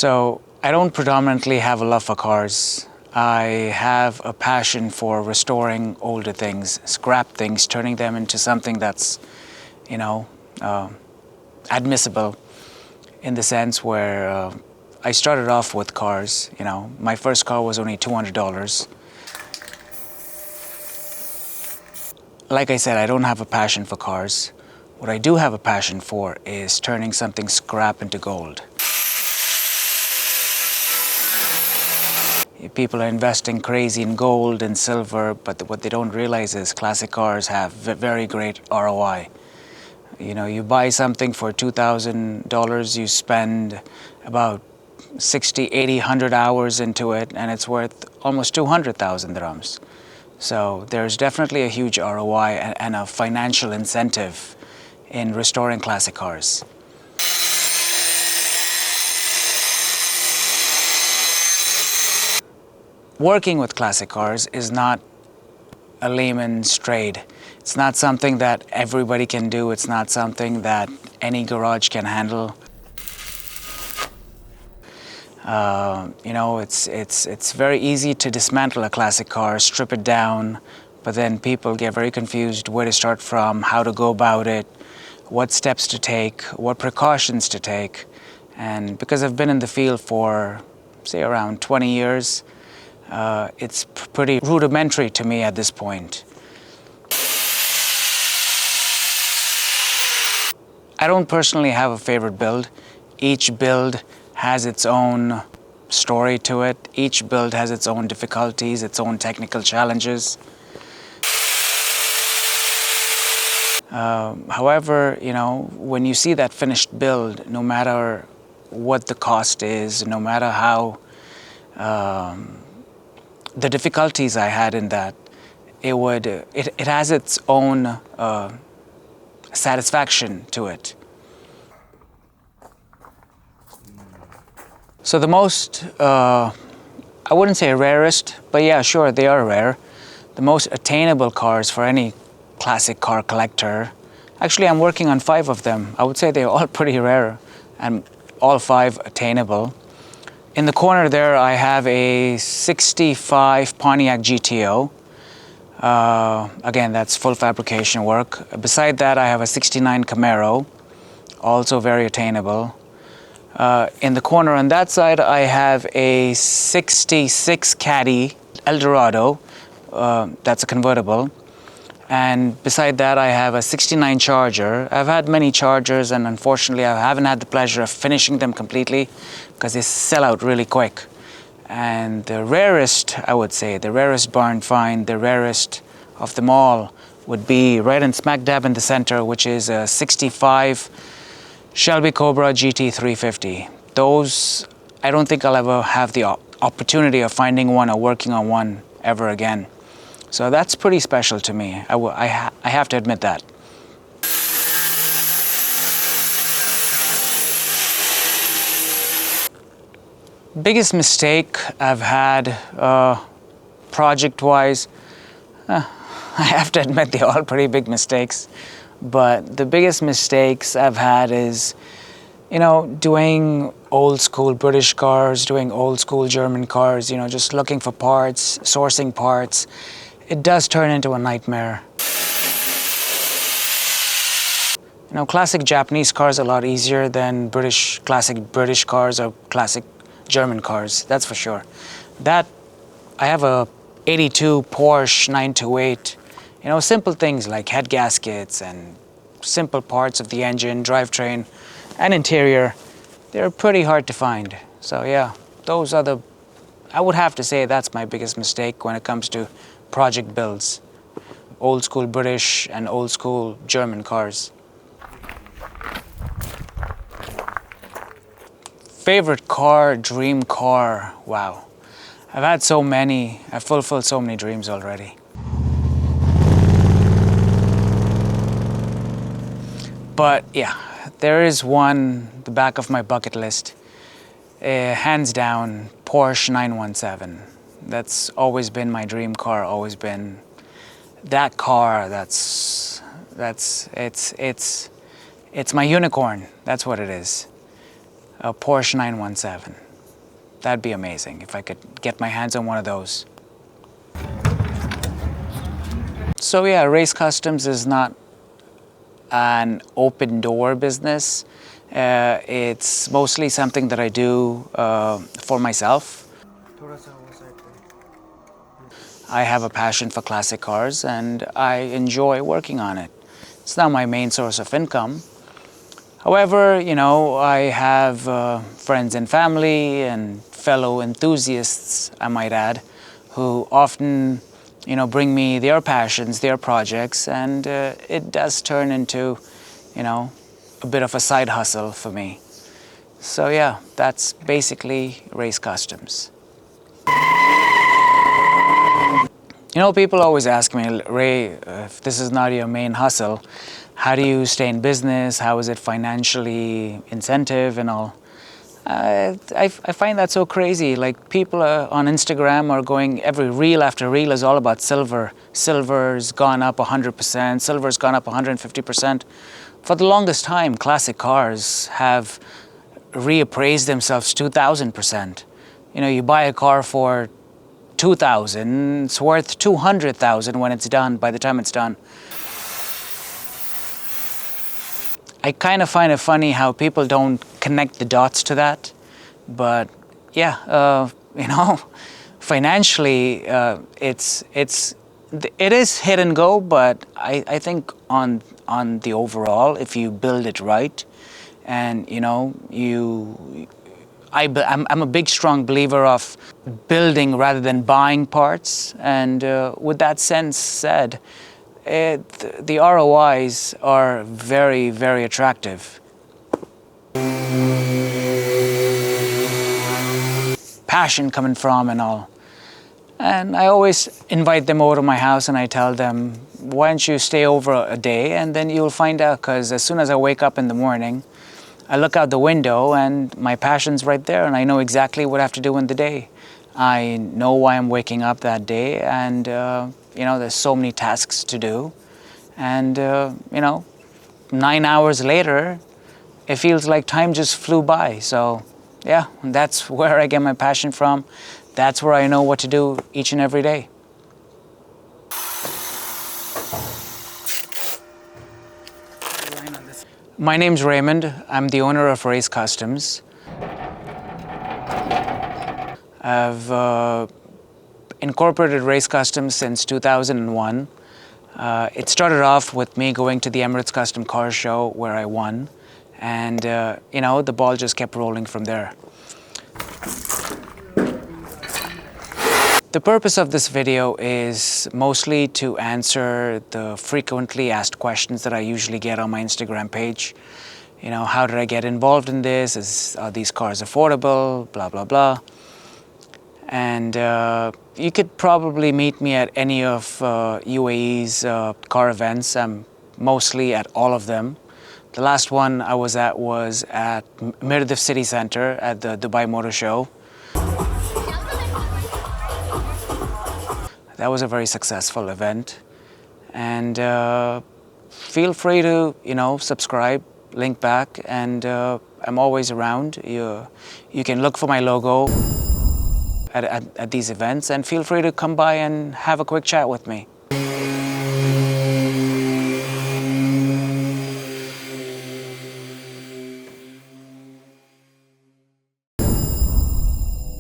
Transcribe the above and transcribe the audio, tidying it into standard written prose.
So I don't predominantly have a love for cars. I have a passion for restoring older things, scrap things, turning them into something that's, admissible, in the sense where I started off with cars. My first car was only $200. Like I said, I don't have a passion for cars. What I do have a passion for is turning something scrap into gold. People are investing crazy in gold and silver, but what they don't realize is classic cars have very great ROI. You buy something for $2,000, you spend about 60, 80, 100 hours into it, and it's worth almost 200,000 dirhams. So there's definitely a huge ROI and a financial incentive in restoring classic cars. Working with classic cars is not a layman's trade. It's not something that everybody can do. It's not something that any garage can handle. It's very easy to dismantle a classic car, strip it down, but then people get very confused where to start from, how to go about it, what steps to take, what precautions to take. And because I've been in the field for, say, around 20 years, it's pretty rudimentary to me at this point. I don't personally have a favorite build. Each build has its own story to it. Each build has its own difficulties, its own technical challenges. However, when you see that finished build, no matter what the cost is, no matter how the difficulties I had in that, it has its own satisfaction to it. So the most, I wouldn't say rarest, but yeah, sure, they are rare. The most attainable cars for any classic car collector, actually I'm working on 5 of them. I would say they're all pretty rare and all 5 attainable. In the corner there, I have a 65 Pontiac GTO. Again, that's full fabrication work. Beside that, I have a 69 Camaro, also very attainable. In the corner on that side, I have a 66 Caddy Eldorado, that's a convertible. And beside that, I have a 69 Charger. I've had many Chargers, and unfortunately, I haven't had the pleasure of finishing them completely because they sell out really quick. And the rarest, I would say, the rarest barn find, the rarest of them all would be right in smack dab in the center, which is a 65 Shelby Cobra GT350. Those, I don't think I'll ever have the opportunity of finding one or working on one ever again. So that's pretty special to me. I have to admit that. Biggest mistake I've had project-wise, I have to admit they're all pretty big mistakes. But the biggest mistakes I've had is, doing old school British cars, doing old school German cars, just looking for parts, sourcing parts. It does turn into a nightmare. Classic Japanese cars are a lot easier than classic British cars or classic German cars, that's for sure. I have a 82 Porsche 928. Simple things like head gaskets and simple parts of the engine, drivetrain, and interior, they're pretty hard to find. So yeah, I would have to say that's my biggest mistake when it comes to project builds. Old school British and old school German cars. Favorite car, dream car, wow. I've had so many, I've fulfilled so many dreams already. But yeah, there is one, the back of my bucket list, hands down, Porsche 917. That's always been my dream car, always been that car. It's my unicorn. That's what it is. A Porsche 917. That'd be amazing if I could get my hands on one of those. So yeah, Race Customs is not an open door business. It's mostly something that I do for myself. I have a passion for classic cars and I enjoy working on it. It's not my main source of income. However, you know, I have friends and family and fellow enthusiasts, I might add, who often, you know, bring me their passions, their projects, and it does turn into, you know, a bit of a side hustle for me. So yeah, that's basically Race Customs. You know, people always ask me, Ray, if this is not your main hustle, how do you stay in business? How is it financially incentive and all? I find that so crazy. Like people on Instagram are going, every reel after reel is all about silver. Silver's gone up 100%, silver's gone up 150%. For the longest time, classic cars have reappraised themselves 2,000%. You know, you buy a car for 2,000, it's worth 200,000 when it's done, by the time it's done. I kind of find it funny how people don't connect the dots to that. But yeah, you know, financially, it is hit and go, but I think on the overall, if you build it right, and you know, I'm a big, strong believer of building rather than buying parts. And with that sense said, the ROIs are very, very attractive. Passion coming from and all. And I always invite them over to my house and I tell them, why don't you stay over a day and then you'll find out, because as soon as I wake up in the morning, I look out the window and my passion's right there and I know exactly what I have to do in the day. I know why I'm waking up that day and, you know, there's so many tasks to do. And, you know, 9 hours later, it feels like time just flew by. So, yeah, that's where I get my passion from. That's where I know what to do each and every day. My name's Raymond. I'm the owner of Race Customs. I've incorporated Race Customs since 2001. It started off with me going to the Emirates Custom Car Show where I won. And, you know, the ball just kept rolling from there. The purpose of this video is mostly to answer the frequently asked questions that I usually get on my Instagram page. You know, how did I get involved in this? Are these cars affordable? Blah, blah, blah. And you could probably meet me at any of UAE's car events. I'm mostly at all of them. The last one I was at Mirdif City Center at the Dubai Motor Show. That was a very successful event. And feel free to, you know, subscribe, link back, and I'm always around. You can look for my logo at these events and feel free to come by and have a quick chat with me.